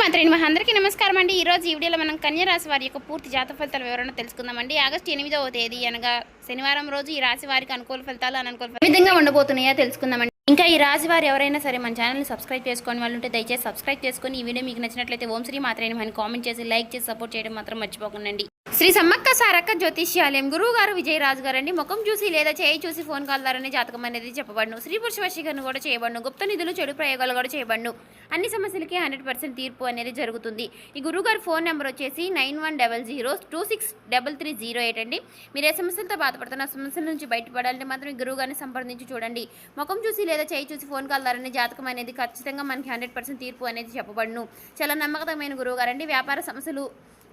మాత్రం అందరికీ నమస్కారం అండి. ఈ రోజు ఈ వీడియోలో మనం కన్యా రాశి వారి యొక్క పూర్తి జాతక ఫలితాల వివరణ తెలుసుకుందామండి. ఆగస్టు 8వ తేదీ అనగా శనివారం రోజు ఈ రాశి వారికి అనుకూల ఫలితాలు అననుకూల ఫలితాలు ఏ విధంగా ఉండబోతున్నాయో తెలుసుకుందామండి. ఇంకా ఈ రాశి వారు ఎవరైనా సరే మన ఛానల్ని సబ్స్క్రైబ్ చేసుకొని వాళ్ళు ఉంటే దయచేసి సబ్స్క్రైబ్ చేసుకొని ఈ వీడియో మీకు నచ్చినట్లయితే ఓం శ్రీ మాత్రేని అని కామెంట్ చేసి లైక్ చేసి సపోర్ట్ చేయడం మాత్రం మర్చిపోకండి. శ్రీ సమ్మక్క సారక్క జ్యోతిష్యాలయం గురువు గారు విజయరాజు గారు అండి. ముఖం చూసి లేదా చేయి చూసి ఫోన్ కాల్ ద్వారానే జాతకం అనేది చెప్పబడును. స్త్రీ పురుష వశీకరణ కూడా చేయబడును. గుప్త నిధులు చెడు ప్రయోగాలు కూడా చేయబడును. అన్ని సమస్యలకి 100% తీర్పు అనేది జరుగుతుంది. ఈ గురువు గారి ఫోన్ నెంబర్ వచ్చేసి 9100263308 అండి. మీరు ఏ సమస్యలతో బాధపడుతున్న సమస్యల నుంచి బయటపడాలంటే మాత్రం ఈ గురువు గారిని సంప్రదించి చూడండి. ముఖం చూసి లేదా చేయి చూసి ఫోన్ కాల్ ద్వారానే జాతకం అనేది ఖచ్చితంగా మనకి 100% తీర్పు అనేది చెప్పబడును. చాలా నమ్మకమైన గురువు గారండి. వ్యాపార సమస్యలు,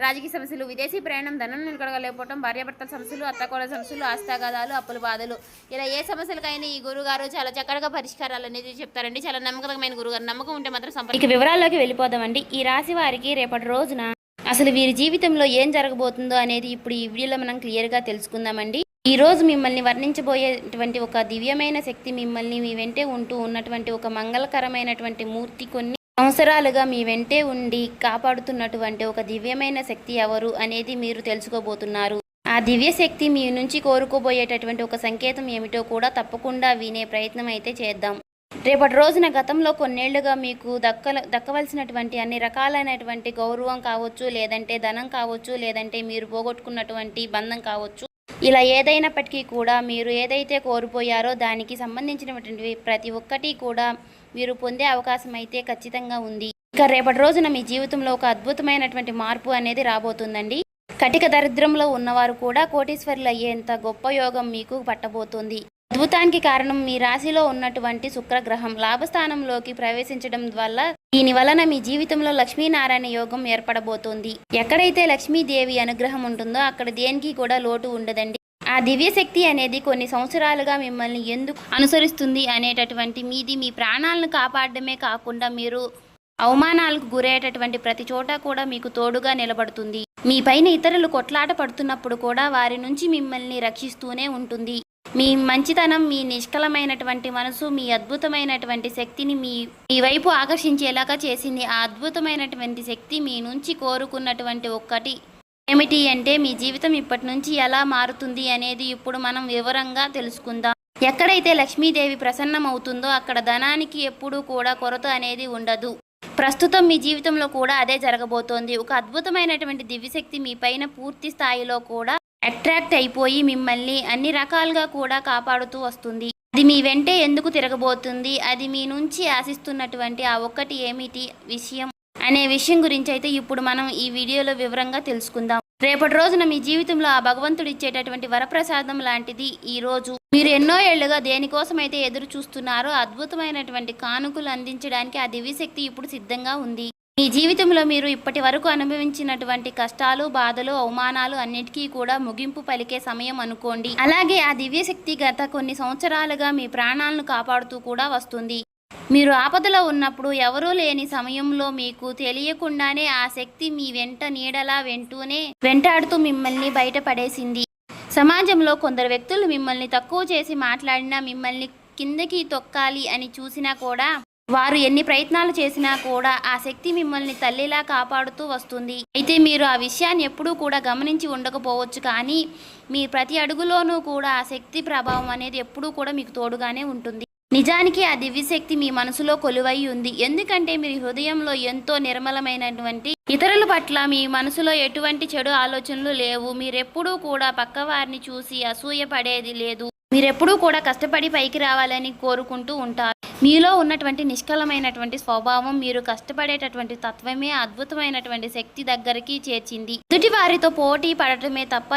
రాజకీయ సమస్యలు, విదేశీ ప్రయాణం, ధనం నిలకడలేకపోవడం, భార్యాభర్తల సమస్యలు, అత్తకోడల సమస్యలు, ఆస్తాగాదాలు, అప్పుల బాధలు, ఇలా ఏ సమస్యలకైనా ఈ గురుగారు చాలా చక్కగా పరిష్కారాలు అనేది చెప్తారండి. చాలా నమ్మకమైన గురుగారు. నమ్మకం ఉంటే మాత్రం ఇక వివరాల్లోకి వెళ్ళిపోదామండి. ఈ రాశి వారికి రేపటి రోజున అసలు వీరి జీవితంలో ఏం జరగబోతుందో అనేది ఇప్పుడు ఈ వీడియోలో మనం క్లియర్గా తెలుసుకుందామండి. ఈ రోజు మిమ్మల్ని వర్ణించబోయేటువంటి ఒక దివ్యమైన శక్తి మిమ్మల్ని మీ వెంటే ఉంటూ ఉన్నటువంటి ఒక మంగళకరమైనటువంటి మూర్తి కొన్ని సంవత్సరాలుగా మీ వెంటే ఉండి కాపాడుతున్నటువంటి ఒక దివ్యమైన శక్తి ఎవరు అనేది మీరు తెలుసుకోబోతున్నారు. ఆ దివ్య శక్తి మీ నుంచి కోరుకోబోయేటటువంటి ఒక సంకేతం ఏమిటో కూడా వినే ప్రయత్నం అయితే చేద్దాం. రేపటి రోజున గతంలో కొన్నేళ్లుగా మీకు దక్కవలసినటువంటి అన్ని రకాలైనటువంటి గౌరవం కావచ్చు, లేదంటే ధనం కావచ్చు, లేదంటే మీరు పోగొట్టుకున్నటువంటి బంధం కావచ్చు, ఇలా ఏదైనప్పటికీ కూడా మీరు ఏదైతే కోల్పోయారో దానికి సంబంధించినటువంటి ప్రతి ఒక్కటి కూడా మీరు పొందే అవకాశం అయితే ఖచ్చితంగా ఉంది. ఇక రేపటి రోజున మీ జీవితంలో ఒక అద్భుతమైనటువంటి మార్పు అనేది రాబోతుందండి. కటిక దరిద్రంలో ఉన్నవారు కూడా కోటీశ్వరులు అయ్యేంత గొప్ప యోగం మీకు పట్టబోతుంది. అద్భుతానికి కారణం మీ రాశిలో ఉన్నటువంటి శుక్రగ్రహం లాభస్థానంలోకి ప్రవేశించడం వల్ల దీని వలన మీ జీవితంలో లక్ష్మీనారాయణ యోగం ఏర్పడబోతోంది. ఎక్కడైతే లక్ష్మీదేవి అనుగ్రహం ఉంటుందో అక్కడ దేనికి కూడా లోటు ఉండదండి. ఆ దివ్యశక్తి అనేది కొన్ని సంవత్సరాలుగా మిమ్మల్ని ఎందుకు అనుసరిస్తుంది అనేటటువంటి మీ ప్రాణాలను కాపాడడమే కాకుండా మీరు అవమానాలకు గురయ్యేటటువంటి ప్రతి చోట కూడా మీకు తోడుగా నిలబడుతుంది. మీ పైన ఇతరులు కొట్లాట పడుతున్నప్పుడు కూడా వారి నుంచి మిమ్మల్ని రక్షిస్తూనే ఉంటుంది. మీ మంచితనం, మీ నిష్కలమైనటువంటి మనసు, మీ అద్భుతమైనటువంటి శక్తిని మీ వైపు ఆకర్షించేలాగా చేసింది. ఆ అద్భుతమైనటువంటి శక్తి మీ నుంచి కోరుకున్నటువంటి ఒక్కటి ఏమిటి అంటే మీ జీవితం ఇప్పటి నుంచి ఎలా మారుతుంది అనేది ఇప్పుడు మనం వివరంగా తెలుసుకుందాం. ఎక్కడైతే లక్ష్మీదేవి ప్రసన్నమవుతుందో అక్కడ ధనానికి ఎప్పుడూ కూడా కొరత అనేది ఉండదు. ప్రస్తుతం మీ జీవితంలో కూడా అదే జరగబోతోంది. ఒక అద్భుతమైనటువంటి దివ్యశక్తి మీ పైన పూర్తి స్థాయిలో కూడా అట్రాక్ట్ అయిపోయి మిమ్మల్ని అన్ని రకాలుగా కూడా కాపాడుతూ వస్తుంది. అది మీ వెంటే ఎందుకు తిరగబోతుంది, అది మీ నుంచి ఆశిస్తున్నటువంటి ఆ ఒక్కటి ఏమిటి విషయం అనే విషయం గురించి అయితే ఇప్పుడు మనం ఈ వీడియోలో వివరంగా తెలుసుకుందాం. రేపటి రోజున మీ జీవితంలో ఆ భగవంతుడు ఇచ్చేటటువంటి వరప్రసాదం లాంటిది ఈ రోజు. మీరు ఎన్నో ఏళ్లుగా దేనికోసం అయితే ఎదురు చూస్తున్నారో అద్భుతమైనటువంటి కానుకలు అందించడానికి ఆ దివ్యశక్తి ఇప్పుడు సిద్ధంగా ఉంది. మీ జీవితంలో మీరు ఇప్పటి వరకు అనుభవించినటువంటి కష్టాలు, బాధలు, అవమానాలు అన్నిటికీ కూడా ముగింపు పలికే సమయం అనుకోండి. అలాగే ఆ దివ్యశక్తి గత కొన్ని సంవత్సరాలుగా మీ ప్రాణాలను కాపాడుతూ కూడా వస్తుంది. మీరు ఆపదలో ఉన్నప్పుడు ఎవరూ లేని సమయంలో మీకు తెలియకుండానే ఆ శక్తి మీ వెంట నీడలా వెంటాడుతూ మిమ్మల్ని బయటపడేసింది. సమాజంలో కొందరు వ్యక్తులు మిమ్మల్ని తక్కువ చేసి మాట్లాడినా, మిమ్మల్ని కిందకి తొక్కాలి అని చూసినా కూడా, వారు ఎన్ని ప్రయత్నాలు చేసినా కూడా ఆ శక్తి మిమ్మల్ని తల్లిలా కాపాడుతూ వస్తుంది. అయితే మీరు ఆ విషయాన్ని ఎప్పుడూ కూడా గమనించి ఉండకపోవచ్చు, కానీ మీ ప్రతి అడుగులోనూ కూడా ఆ శక్తి ప్రభావం అనేది ఎప్పుడూ కూడా మీకు తోడుగానే ఉంటుంది. నిజానికి ఆ దివ్యశక్తి మీ మనసులో కొలువై ఉంది. ఎందుకంటే మీ హృదయంలో ఎంతో నిర్మలమైనటువంటి ఇతరుల పట్ల మీ మనసులో ఎటువంటి చెడు ఆలోచనలు లేవు. మీరెప్పుడూ కూడా పక్కవారిని చూసి అసూయ పడేది లేదు. మీరెప్పుడూ కూడా కష్టపడి పైకి రావాలని కోరుకుంటూ ఉంటారు. మీలో ఉన్నటువంటి నిష్కలమైనటువంటి స్వభావం, మీరు కష్టపడేటటువంటి తత్వమే అద్భుతమైనటువంటి శక్తి దగ్గరికి చేర్చింది. ఎదుటి వారితో పోటీ పడటమే తప్ప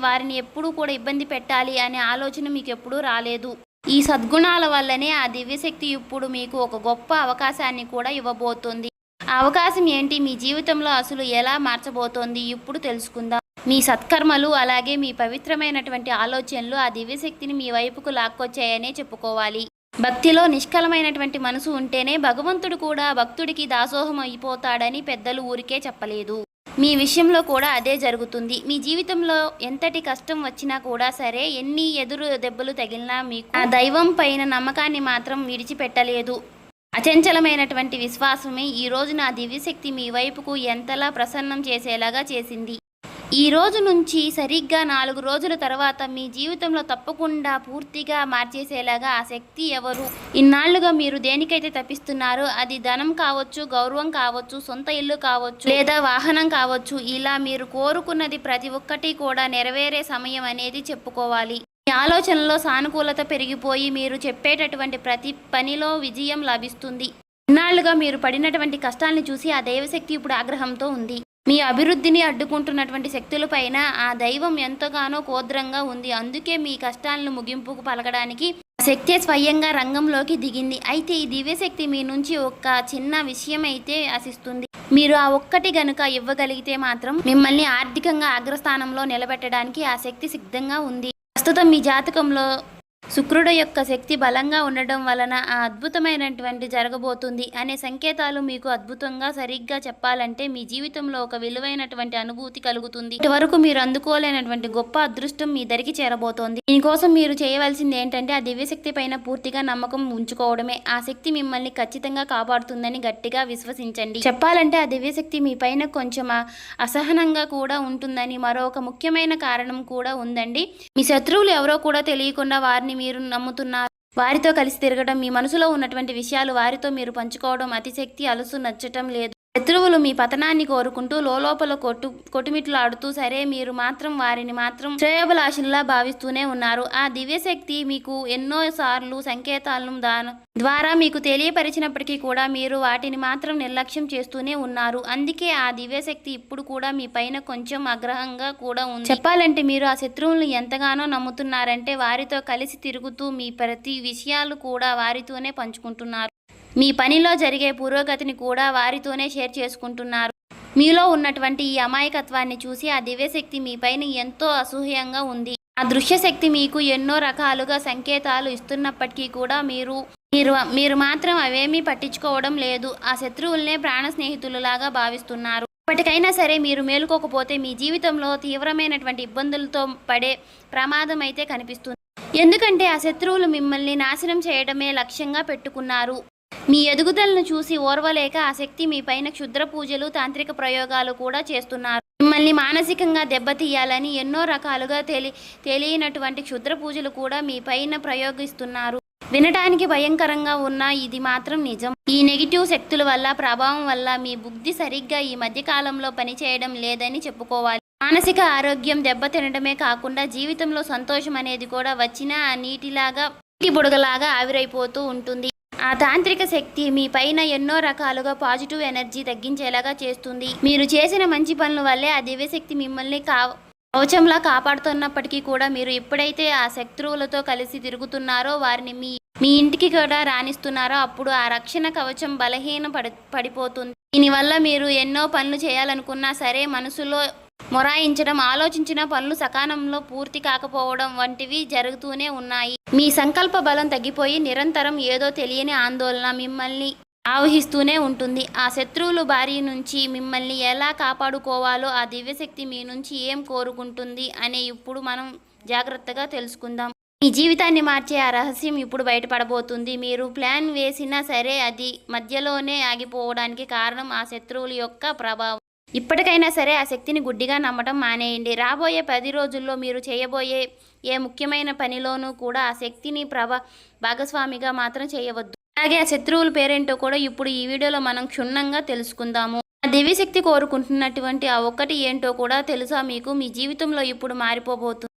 వారిని ఎప్పుడూ కూడా ఇబ్బంది పెట్టాలి అనే ఆలోచన మీకు ఎప్పుడూ రాలేదు. ఈ సద్గుణాల వల్లనే ఆ దివ్యశక్తి ఇప్పుడు మీకు ఒక గొప్ప అవకాశాన్ని కూడా ఇవ్వబోతోంది. ఆ అవకాశం ఏంటి, మీ జీవితంలో అసలు ఎలా మార్చబోతోంది ఇప్పుడు తెలుసుకుందాం. మీ సత్కర్మలు అలాగే మీ పవిత్రమైనటువంటి ఆలోచనలు ఆ దివ్యశక్తిని మీ వైపుకు లాక్కొచ్చాయనే చెప్పుకోవాలి. భక్తిలో నిష్కలమైనటువంటి మనసు ఉంటేనే భగవంతుడు కూడా భక్తుడికి దాసోహం అయిపోతాడని పెద్దలు ఊరికే చెప్పలేదు. మీ విషయంలో కూడా అదే జరుగుతుంది. మీ జీవితంలో ఎంతటి కష్టం వచ్చినా కూడా సరే, ఎన్ని ఎదురు దెబ్బలు తగిలినా మీకు ఆ దైవం పైన నమ్మకాన్ని మాత్రం విడిచిపెట్టలేదు. అచంచలమైనటువంటి విశ్వాసమే ఈ రోజు నా దివ్యశక్తి మీ వైపుకు ఎంతలా ప్రసన్నం చేసేలాగా చేసింది. ఈ రోజు నుంచి సరిగ్గా 4 రోజుల తర్వాత మీ జీవితంలో తప్పకుండా పూర్తిగా మార్చేసేలాగా ఆ శక్తి ఎవరు? ఇన్నాళ్లుగా మీరు దేనికైతే తప్పిస్తున్నారో అది ధనం కావచ్చు, గౌరవం కావచ్చు, సొంత ఇల్లు కావచ్చు, లేదా వాహనం కావచ్చు, ఇలా మీరు కోరుకున్నది ప్రతి ఒక్కటి కూడా నెరవేరే సమయం అనేది చెప్పుకోవాలి. మీ ఆలోచనలో సానుకూలత పెరిగిపోయి మీరు చెప్పేటటువంటి ప్రతి పనిలో విజయం లభిస్తుంది. ఇన్నాళ్లుగా మీరు పడినటువంటి కష్టాన్ని చూసి ఆ దైవశక్తి ఇప్పుడు ఆగ్రహంతో ఉంది. మీ అభివృద్ధిని అడ్డుకుంటున్నటువంటి శక్తులపైన ఆ దైవం ఎంతగానో కోద్రంగా ఉంది. అందుకే మీ కష్టాలను ముగింపుకు పలకడానికి ఆ శక్తే స్వయంగా రంగంలోకి దిగింది. అయితే ఈ దివ్యశక్తి మీ నుంచి ఒక చిన్న విషయం అయితే ఆశిస్తుంది. మీరు ఆ ఒక్కటి గనుక ఇవ్వగలిగితే మాత్రం మిమ్మల్ని ఆర్థికంగా అగ్రస్థానంలో నిలబెట్టడానికి ఆ శక్తి సిద్ధంగా ఉంది. ప్రస్తుతం మీ జాతకంలో శుక్రుడు యొక్క శక్తి బలంగా ఉండడం వలన ఆ అద్భుతమైనటువంటి జరగబోతుంది అనే సంకేతాలు మీకు అద్భుతంగా సరిగ్గా చెప్పాలంటే మీ జీవితంలో ఒక విలువైనటువంటి అనుభూతి కలుగుతుంది. ఇటువరకు మీరు అందుకోలేనటువంటి గొప్ప అదృష్టం మీ దరికి చేరబోతోంది. దీనికోసం మీరు చేయవలసింది ఏంటంటే ఆ దివ్యశక్తి పైన పూర్తిగా నమ్మకం ఉంచుకోవడమే. ఆ శక్తి మిమ్మల్ని ఖచ్చితంగా కాపాడుతుందని గట్టిగా విశ్వసించండి. చెప్పాలంటే ఆ దివ్యశక్తి మీ పైన కొంచెం అసహనంగా కూడా ఉంటుందని మరొక ముఖ్యమైన కారణం కూడా ఉందండి. మీ శత్రువులు ఎవరో కూడా తెలియకుండా వారిని మీరు నమ్ముతున్నారు. వారితో కలిసి తిరగడం, మీ మనసులో ఉన్నటువంటి విషయాలు వారితో మీరు పంచుకోవడం అతిశక్తి అలుసు నచ్చటం లేదు. శత్రువులు మీ పతనాన్ని కోరుకుంటూ లోపల కొట్టుమిట్లాడుతూ సరే మీరు మాత్రం వారిని మాత్రం శ్రేయోభిలాషుల్లా భావిస్తూనే ఉన్నారు. ఆ దివ్యశక్తి మీకు ఎన్నో సార్లు సంకేతాలను ద్వారా మీకు తెలియపరిచినప్పటికీ కూడా మీరు వాటిని మాత్రం నిర్లక్ష్యం చేస్తూనే ఉన్నారు. అందుకే ఆ దివ్యశక్తి ఇప్పుడు కూడా మీ పైన కొంచెం ఆగ్రహంగా కూడా ఉంది. చెప్పాలంటే మీరు ఆ శత్రువులను ఎంతగానో నమ్ముతున్నారంటే వారితో కలిసి తిరుగుతూ మీ ప్రతి విషయాలు కూడా వారితోనే పంచుకుంటున్నారు. మీ పనిలో జరిగే పురోగతిని కూడా వారితోనే షేర్ చేసుకుంటున్నారు. మీలో ఉన్నటువంటి ఈ అమాయకత్వాన్ని చూసి ఆ దివ్యశక్తి మీ పైన ఎంతో అసూయంగా ఉంది. ఆ దృశ్యశక్తి మీకు ఎన్నో రకాలుగా సంకేతాలు ఇస్తున్నప్పటికీ కూడా మీరు మాత్రం అవేమీ పట్టించుకోవడం లేదు. ఆ శత్రువులనే ప్రాణ స్నేహితులలాగా భావిస్తున్నారు. ఇప్పటికైనా సరే మీరు మేలుకోకపోతే మీ జీవితంలో తీవ్రమైనటువంటి ఇబ్బందులతో పడే ప్రమాదం అయితే కనిపిస్తుంది. ఎందుకంటే ఆ శత్రువులు మిమ్మల్ని నాశనం చేయడమే లక్ష్యంగా పెట్టుకున్నారు. మీ ఎదుగుదలను చూసి ఓర్వలేక ఆ శక్తి మీ పైన క్షుద్ర పూజలు, తాంత్రిక ప్రయోగాలు కూడా చేస్తున్నారు. మిమ్మల్ని మానసికంగా దెబ్బతీయాలని ఎన్నో రకాలుగా తెలియనటువంటి క్షుద్ర పూజలు కూడా మీ పైన ప్రయోగిస్తున్నారు. వినటానికి భయంకరంగా ఉన్న ఇది మాత్రం నిజం. ఈ నెగిటివ్ శక్తుల వల్ల ప్రభావం వల్ల మీ బుద్ధి సరిగ్గా ఈ మధ్యకాలంలో పనిచేయడం లేదని చెప్పుకోవాలి. మానసిక ఆరోగ్యం దెబ్బతినడమే కాకుండా జీవితంలో సంతోషం అనేది కూడా వచ్చిన నీటి బుడగలాగా ఆవిరైపోతూ ఉంటుంది. ఆ తాంత్రిక శక్తి మీ పైన ఎన్నో రకాలుగా పాజిటివ్ ఎనర్జీ తగ్గించేలాగా చేస్తుంది. మీరు చేసిన మంచి పనుల వల్లే ఆ దివ్యశక్తి మిమ్మల్ని కవచంలా కాపాడుతున్నప్పటికీ కూడా మీరు ఎప్పుడైతే ఆ శత్రువులతో కలిసి తిరుగుతున్నారో వారిని మీ ఇంటికి కూడా రాణిస్తున్నారో అప్పుడు ఆ రక్షణ కవచం పడిపోతుంది. దీనివల్ల మీరు ఎన్నో పనులు చేయాలనుకున్నా సరే మనసులో మొరాయించడం, ఆలోచించిన పనులు సకాలంలో పూర్తి కాకపోవడం వంటివి జరుగుతూనే ఉన్నాయి. మీ సంకల్ప బలం తగ్గిపోయి నిరంతరం ఏదో తెలియని ఆందోళన మిమ్మల్ని ఆవహిస్తూనే ఉంటుంది. ఆ శత్రువుల బారి నుంచి మిమ్మల్ని ఎలా కాపాడుకోవాలో ఆ దివ్యశక్తి మీ నుంచి ఏం కోరుకుంటుంది అనే ఇప్పుడు మనం జాగ్రత్తగా తెలుసుకుందాం. మీ జీవితాన్ని మార్చే ఆ రహస్యం ఇప్పుడు బయటపడబోతుంది. మీరు ప్లాన్ వేసినా సరే అది మధ్యలోనే ఆగిపోవడానికి కారణం ఆ శత్రువుల యొక్క ప్రభావం. ఇప్పటికైనా సరే ఆ శక్తిని గుడ్డిగా నమ్మటం మానేయండి. రాబోయే 10 రోజుల్లో మీరు చేయబోయే ఏ ముఖ్యమైన పనిలోనూ కూడా ఆ శక్తిని భాగస్వామిగా మాత్రం చేయవద్దు. అలాగే ఆ శత్రువుల పేరేంటో కూడా ఇప్పుడు ఈ వీడియోలో మనం క్షుణ్ణంగా తెలుసుకుందాము. ఆ దివ్యశక్తి కోరుకుంటున్నటువంటి ఆ ఒక్కటి ఏంటో కూడా తెలుసా మీకు? మీ జీవితంలో ఇప్పుడు మారిపోబోతుంది.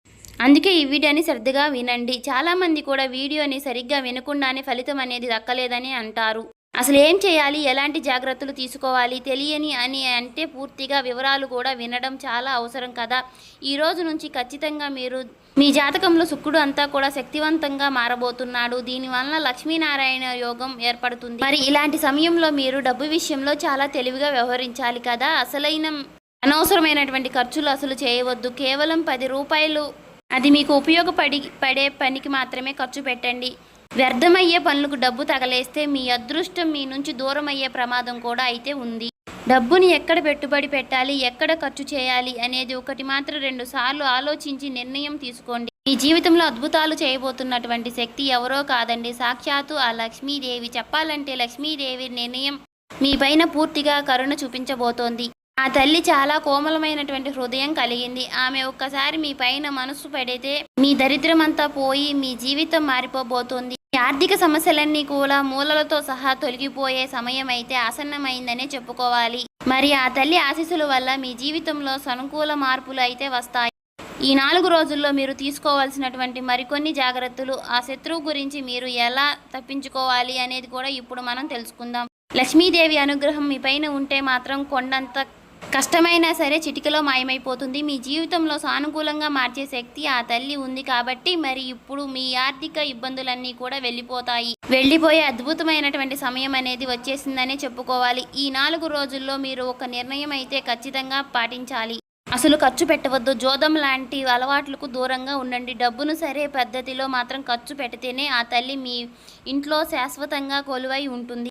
అందుకే ఈ వీడియోని శ్రద్ధగా వినండి. చాలామంది కూడా వీడియోని సరిగ్గా వినకుండానే ఫలితం అనేది దక్కలేదని అంటారు. అసలు ఏం చేయాలి, ఎలాంటి జాగ్రత్తలు తీసుకోవాలి తెలియని అని అంటే పూర్తిగా వివరాలు కూడా వినడం చాలా అవసరం కదా. ఈ రోజు నుంచి ఖచ్చితంగా మీ జాతకంలో శుక్రుడు అంతా కూడా శక్తివంతంగా మారబోతున్నాడు. దీనివల్ల లక్ష్మీనారాయణ యోగం ఏర్పడుతుంది. మరి ఇలాంటి సమయంలో మీరు డబ్బు విషయంలో చాలా తెలివిగా వ్యవహరించాలి కదా. అనవసరమైనటువంటి ఖర్చులు అసలు చేయవద్దు. కేవలం 10 రూపాయలు అది మీకు ఉపయోగపడే పనికి మాత్రమే ఖర్చు పెట్టండి. వ్యర్థమయ్యే పనులకు డబ్బు తగలేస్తే మీ అదృష్టం మీ నుంచి దూరం అయ్యే ప్రమాదం కూడా అయితే ఉంది. డబ్బుని ఎక్కడ పెట్టుబడి పెట్టాలి, ఎక్కడ ఖర్చు చేయాలి అనేది ఒకటి మాత్రం 2 సార్లు ఆలోచించి నిర్ణయం తీసుకోండి. మీ జీవితంలో అద్భుతాలు చేయబోతున్నటువంటి శక్తి ఎవరో కాదండి, సాక్షాత్తు ఆ లక్ష్మీదేవి. చెప్పాలంటే లక్ష్మీదేవి నిర్ణయం మీ పైన పూర్తిగా కరుణ చూపించబోతోంది. ఆ తల్లి చాలా కోమలమైనటువంటి హృదయం కలిగింది. ఆమె ఒక్కసారి మీ పైన మనసు పెడితే మీ దరిద్రమంతా పోయి మీ జీవితం మారిపోబోతోంది. మీ ఆర్థిక సమస్యలన్నీ కూడా మూలలతో సహా తొలగిపోయే సమయం అయితే ఆసన్నమైందనే చెప్పుకోవాలి. మరి ఆ తల్లి ఆశీస్సుల వల్ల మీ జీవితంలో సానుకూల మార్పులు అయితే వస్తాయి. ఈ 4 రోజుల్లో మీరు తీసుకోవాల్సినటువంటి మరికొన్ని జాగ్రత్తలు, ఆ శత్రువు గురించి మీరు ఎలా తప్పించుకోవాలి అనేది కూడా ఇప్పుడు మనం తెలుసుకుందాం. లక్ష్మీదేవి అనుగ్రహం మీ పైన ఉంటే మాత్రం కొండంత కష్టమైనా సరే చిటికలో మాయమైపోతుంది. మీ జీవితంలో సానుకూలంగా మార్చే శక్తి ఆ తల్లి ఉంది కాబట్టి మరి ఇప్పుడు మీ ఆర్థిక ఇబ్బందులన్నీ కూడా వెళ్ళిపోయే అద్భుతమైనటువంటి సమయం అనేది వచ్చేసిందనే చెప్పుకోవాలి. ఈ 4 రోజుల్లో మీరు ఒక నిర్ణయం అయితే ఖచ్చితంగా పాటించాలి. అసలు ఖర్చు పెట్టవద్దు. జోదం లాంటి అలవాట్లకు దూరంగా ఉండండి. డబ్బును సరే పద్ధతిలో మాత్రం ఖర్చు పెడితేనే ఆ తల్లి మీ ఇంట్లో శాశ్వతంగా కొలువై ఉంటుంది.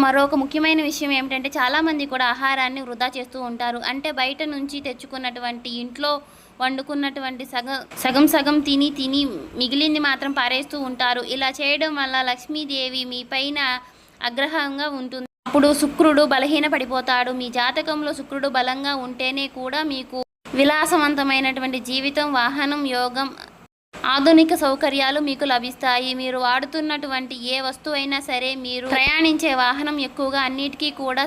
మరొక ముఖ్యమైన విషయం ఏమిటంటే, చాలామంది కూడా ఆహారాన్ని వృధా చేస్తూ ఉంటారు. అంటే బయట నుంచి తెచ్చుకున్నటువంటి, ఇంట్లో వండుకున్నటువంటి సగం తిని మిగిలింది మాత్రం పారేస్తూ ఉంటారు. ఇలా చేయడం వల్ల లక్ష్మీదేవి మీ పైన ఆగ్రహంగా ఉంటుంది. అప్పుడు శుక్రుడు బలహీన పడిపోతాడు. మీ జాతకంలో శుక్రుడు బలంగా ఉంటేనే కూడా మీకు విలాసవంతమైనటువంటి జీవితం, వాహనం, యోగం, ఆధునిక సౌకర్యాలు మీకు లభిస్తాయి. మీరు వాడుతున్నటువంటి ఏ వస్తువైనా సరే, మీరు ప్రయాణించే వాహనం ఎక్కువగా అన్నిటికీ కూడా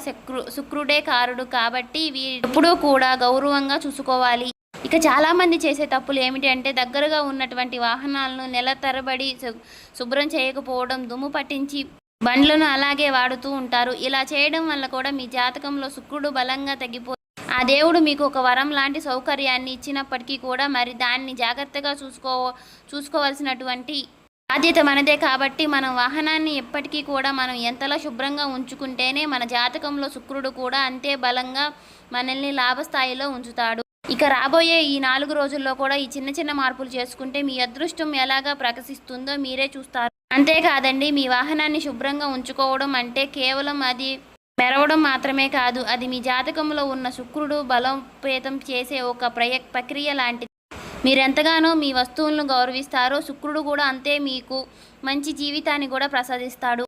శుక్రుడే కారుడు కాబట్టి ఎప్పుడూ కూడా గౌరవంగా చూసుకోవాలి. ఇక చాలామంది చేసే తప్పులు ఏమిటి అంటే, దగ్గరగా ఉన్నటువంటి వాహనాలను నెల తరబడి శుభ్రం చేయకపోవడం, దుమ్ము పట్టించి బండ్లను అలాగే వాడుతూ ఉంటారు. ఇలా చేయడం వల్ల కూడా మీ జాతకంలో శుక్రుడు బలంగా తగ్గిపోయి ఆ దేవుడు మీకు ఒక వరం లాంటి సౌకర్యాన్ని ఇచ్చినప్పటికీ కూడా మరి దాన్ని జాగ్రత్తగా చూసుకోవాల్సినటువంటి బాధ్యత మనదే. కాబట్టి మనం వాహనాన్ని ఎప్పటికీ కూడా మనం ఎంతలా శుభ్రంగా ఉంచుకుంటేనే మన జాతకంలో శుక్రుడు కూడా అంతే బలంగా మనల్ని లాభస్థాయిలో ఉంచుతాడు. ఇక రాబోయే ఈ 4 రోజుల్లో కూడా ఈ చిన్న మార్పులు చేసుకుంటే మీ అదృష్టం ఎలాగా ప్రకాశిస్తుందో మీరే చూస్తారు. అంతేకాదండి, మీ వాహనాన్ని శుభ్రంగా ఉంచుకోవడం అంటే కేవలం అది మెరవడం మాత్రమే కాదు, అది మీ జాతకంలో ఉన్న శుక్రుడు బలోపేతం చేసే ఒక ప్రక్రియ లాంటిది. మీరెంతగానో మీ వస్తువులను గౌరవిస్తారో శుక్రుడు కూడా అంతే మీకు మంచి జీవితాన్ని కూడా ప్రసాదిస్తాడు.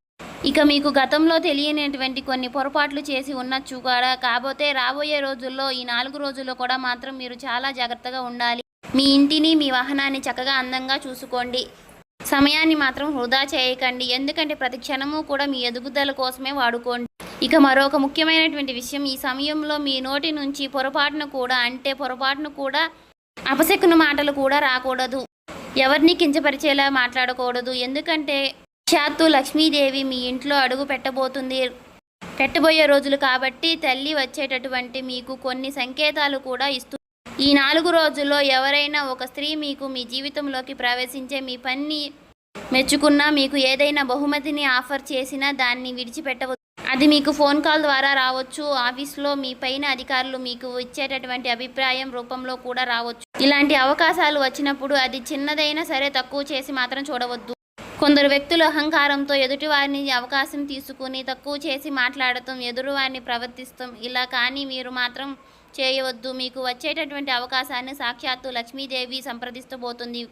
ఇక మీకు గతంలో తెలియనటువంటి కొన్ని పొరపాట్లు చేసి ఉండొచ్చు కూడా. కాకపోతే రాబోయే రోజుల్లో ఈ 4 రోజుల్లో కూడా మాత్రం మీరు చాలా జాగ్రత్తగా ఉండాలి. మీ ఇంటిని, మీ వాహనాన్ని చక్కగా అందంగా చూసుకోండి. సమయాన్ని మాత్రం వృధా చేయకండి. ఎందుకంటే ప్రతి క్షణము కూడా మీ ఎదుగుదల కోసమే వాడుకోండి. ఇక మరొక ముఖ్యమైనటువంటి విషయం, ఈ సమయంలో మీ నోటి నుంచి పొరపాటును కూడా అపశకున మాటలు కూడా రాకూడదు. ఎవరిని కించపరిచేలా మాట్లాడకూడదు. ఎందుకంటే సాక్షాత్తు లక్ష్మీదేవి మీ ఇంట్లో అడుగు పెట్టబోయే రోజులు కాబట్టి తల్లి వచ్చేటటువంటి మీకు కొన్ని సంకేతాలు కూడా ఇస్తుంది. ఈ 4 రోజుల్లో ఎవరైనా ఒక స్త్రీ మీకు మీ జీవితంలోకి ప్రవేశించే మీ పని మెచ్చుకున్నా, మీకు ఏదైనా బహుమతిని ఆఫర్ చేసినా దాన్ని విడిచిపెట్టవద్దు. అది మీకు ఫోన్ కాల్ ద్వారా రావచ్చు. ఆఫీస్లో మీ పైన అధికారులు మీకు ఇచ్చేటటువంటి అభిప్రాయం రూపంలో కూడా రావచ్చు. ఇలాంటి అవకాశాలు వచ్చినప్పుడు అది చిన్నదైనా సరే తక్కువ చేసి మాత్రం చూడవద్దు. కొందరు వ్యక్తులు అహంకారంతో ఎదుటివారిని అవకాశం తీసుకుని తక్కువ చేసి మాట్లాడటం, ఎదురువారిని ప్రవర్తిస్తాం. ఇలా కానీ మీరు మాత్రం చేయవద్దు. మీకు వచ్చేటటువంటి అవకాశాన్ని సాక్షాత్తు లక్ష్మీదేవి సంప్రదిస్తబోతుంది.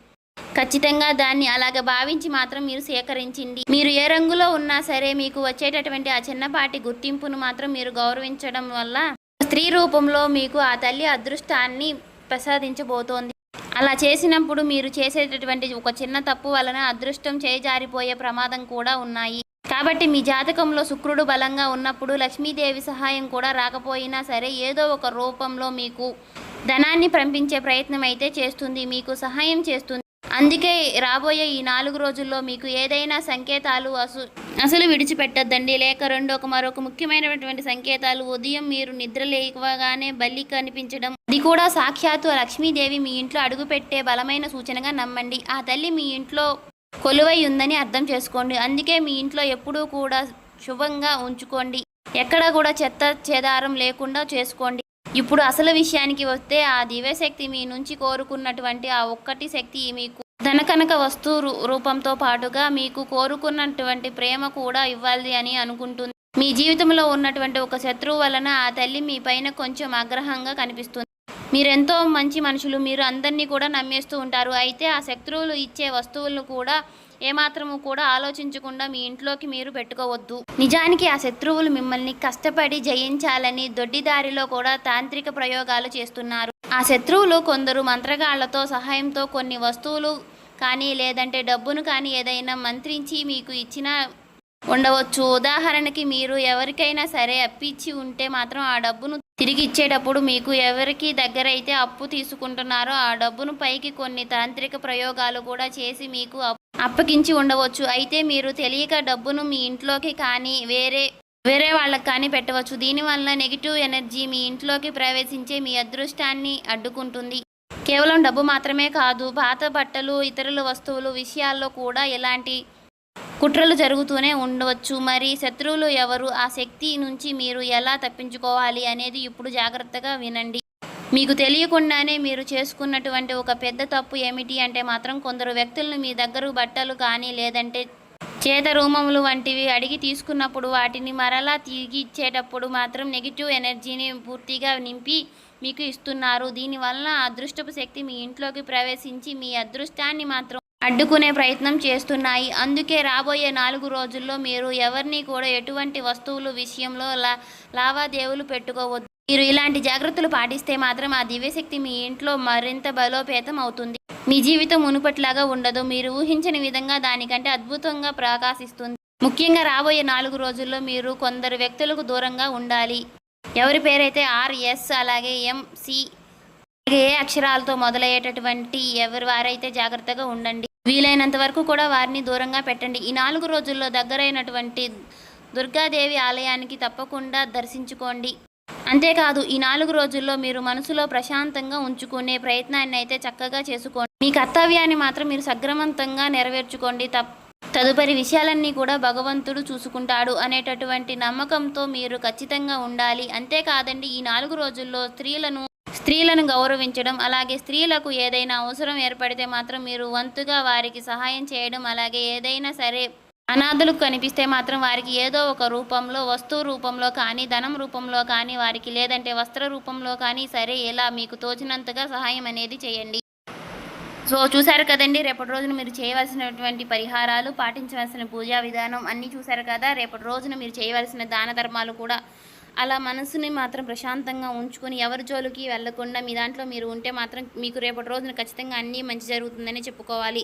ఖచ్చితంగా దాన్ని అలాగ భావించి మాత్రం మీరు సేకరించండి. మీరు ఏ రంగులో ఉన్నా సరే మీకు వచ్చేటటువంటి ఆ చిన్నపాటి గుర్తింపును మాత్రం మీరు గౌరవించడం వల్ల స్త్రీ రూపంలో మీకు ఆ తల్లి అదృష్టాన్ని ప్రసాదించబోతోంది. అలా చేసినప్పుడు మీరు చేసేటటువంటి ఒక చిన్న తప్పు వలన అదృష్టం చేజారిపోయే ప్రమాదం కూడా ఉన్నాయి. కాబట్టి మీ జాతకంలో శుక్రుడు బలంగా ఉన్నప్పుడు లక్ష్మీదేవి సహాయం కూడా రాకపోయినా సరే ఏదో ఒక రూపంలో మీకు ధనాన్ని పంపించే ప్రయత్నం అయితే చేస్తుంది, మీకు సహాయం చేస్తుంది. అందుకే రాబోయే ఈ 4 రోజుల్లో మీకు ఏదైనా సంకేతాలు అసలు విడిచిపెట్టద్దండి. లేక మరొక ముఖ్యమైనటువంటి సంకేతాలు, ఉదయం మీరు నిద్ర లేవగానే బల్లి కనిపించడం, అది కూడా సాక్షాత్తు లక్ష్మీదేవి మీ ఇంట్లో అడుగుపెట్టే బలమైన సూచనగా నమ్మండి. ఆ తల్లి మీ ఇంట్లో కొలువై ఉందని అర్థం చేసుకోండి. అందుకే మీ ఇంట్లో ఎప్పుడూ కూడా శుభంగా ఉంచుకోండి. ఎక్కడ కూడా చెత్త చెదారం లేకుండా చేసుకోండి. ఇప్పుడు అసలు విషయానికి వస్తే, ఆ దివ్యశక్తి మీ నుంచి కోరుకున్నటువంటి ఆ ఒక్కటి శక్తి మీకు ధనకనక వస్తు రూపంతో పాటుగా మీకు కోరుకున్నటువంటి ప్రేమ కూడా ఇవ్వాలి అని అనుకుంటుంది. మీ జీవితంలో ఉన్నటువంటి ఒక శత్రువు వలన ఆ తల్లి మీ పైన కొంచెం ఆగ్రహంగా కనిపిస్తుంది. మీరెంతో మంచి మనుషులు. మీరు అందరినీ కూడా నమ్మేస్తూ ఉంటారు. అయితే ఆ శత్రువులు ఇచ్చే వస్తువులను కూడా ఏమాత్రము కూడా ఆలోచించకుండా మీ ఇంట్లోకి మీరు పెట్టుకోవద్దు. నిజానికి ఆ శత్రువులు మిమ్మల్ని కష్టపడి జయించాలని దొడ్డిదారిలో కూడా తాంత్రిక ప్రయోగాలు చేస్తున్నారు. ఆ శత్రువులు కొందరు మంత్రగాళ్లతో సహాయంతో కొన్ని వస్తువులు కానీ లేదంటే డబ్బును కానీ ఏదైనా మంత్రించి మీకు ఇచ్చిన ఉండవచ్చు. ఉదాహరణకి మీరు ఎవరికైనా సరే అప్పిచ్చి ఉంటే మాత్రం ఆ డబ్బును తిరిగి ఇచ్చేటప్పుడు మీకు ఎవరికి దగ్గరైతే అప్పు తీసుకుంటున్నారో ఆ డబ్బును పైకి కొన్ని తాంత్రిక ప్రయోగాలు కూడా చేసి మీకు అప్పగించి ఉండవచ్చు. అయితే మీరు తెలియక డబ్బును మీ ఇంట్లోకి కానీ వేరే వాళ్ళకి కానీ పెట్టవచ్చు. దీనివల్ల నెగిటివ్ ఎనర్జీ మీ ఇంట్లోకి ప్రవేశించే మీ అదృష్టాన్ని అడ్డుకుంటుంది. కేవలం డబ్బు మాత్రమే కాదు, పాత బట్టలు, ఇతరుల వస్తువులు విషయాల్లో కూడా ఇలాంటి కుట్రలు జరుగుతూనే ఉండవచ్చు. మరి శత్రువులు ఎవరు, ఆ శక్తి నుంచి మీరు ఎలా తప్పించుకోవాలి అనేది ఇప్పుడు జాగ్రత్తగా వినండి. మీకు తెలియకుండానే మీరు చేసుకున్నటువంటి ఒక పెద్ద తప్పు ఏమిటి అంటే మాత్రం కొందరు వ్యక్తులను మీ దగ్గర బట్టలు కానీ లేదంటే చేత రూమములు వంటివి అడిగి తీసుకున్నప్పుడు వాటిని మరలా తిరిగి ఇచ్చేటప్పుడు మాత్రం నెగిటివ్ ఎనర్జీని పూర్తిగా నింపి మీకు ఇస్తున్నారు. దీనివల్ల అదృష్టపు శక్తి మీ ఇంట్లోకి ప్రవేశించి మీ అదృష్టాన్ని మాత్రం అడ్డుకునే ప్రయత్నం చేస్తున్నాయి. అందుకే రాబోయే 4 రోజుల్లో మీరు ఎవరిని కూడా ఎటువంటి వస్తువులు విషయంలో లావాదేవీలు పెట్టుకోవద్దు. మీరు ఇలాంటి జాగ్రత్తలు పాటిస్తే మాత్రం ఆ దివ్యశక్తి మీ ఇంట్లో మరింత బలోపేతం అవుతుంది. మీ జీవితం మునుపట్లాగా ఉండదు. మీరు ఊహించని విధంగా దానికంటే అద్భుతంగా ప్రకాశిస్తుంది. ముఖ్యంగా రాబోయే 4 రోజుల్లో మీరు కొందరు వ్యక్తులకు దూరంగా ఉండాలి. ఎవరి పేరైతే RS అలాగే MC ఏ అక్షరాలతో మొదలయ్యేటటువంటి ఎవరి వారైతే జాగ్రత్తగా ఉండండి. వీలైనంత వరకు కూడా వారిని దూరంగా పెట్టండి. ఈ 4 రోజుల్లో దగ్గరైనటువంటి దుర్గాదేవి ఆలయానికి తప్పకుండా దర్శించుకోండి. అంతేకాదు ఈ 4 రోజుల్లో మీరు మనసులో ప్రశాంతంగా ఉంచుకునే ప్రయత్నాన్ని అయితే చక్కగా చేసుకోండి. మీ కర్తవ్యాన్ని మాత్రం మీరు సక్రమంతంగా నెరవేర్చుకోండి. తదుపరి విషయాలన్నీ కూడా భగవంతుడు చూసుకుంటాడు అనేటటువంటి నమ్మకంతో మీరు ఖచ్చితంగా ఉండాలి. అంతేకాదండి ఈ 4 రోజుల్లో స్త్రీలను గౌరవించడం, అలాగే స్త్రీలకు ఏదైనా అవసరం ఏర్పడితే మాత్రం మీరు వంతుగా వారికి సహాయం చేయడం, అలాగే ఏదైనా సరే అనాథలకు కనిపిస్తే మాత్రం వారికి ఏదో ఒక రూపంలో, వస్తువు రూపంలో కానీ, ధనం రూపంలో కానీ, వారికి లేదంటే వస్త్ర రూపంలో కానీ సరే ఇలా మీకు తోచినంతగా సహాయం అనేది చేయండి. సో చూశారు కదండి, రేపటి రోజున మీరు చేయవలసినటువంటి పరిహారాలు, పాటించవలసిన పూజా విధానం అన్నీ చూశారు కదా. రేపటి రోజున మీరు చేయవలసిన దాన ధర్మాలు కూడా అలా మనసుని మాత్రం ప్రశాంతంగా ఉంచుకొని ఎవరి జోలికి వెళ్లకుండా మీ దాంట్లో మీరు ఉంటే మాత్రం మీకు రేపటి రోజున ఖచ్చితంగా అన్నీ మంచి జరుగుతుందని చెప్పుకోవాలి.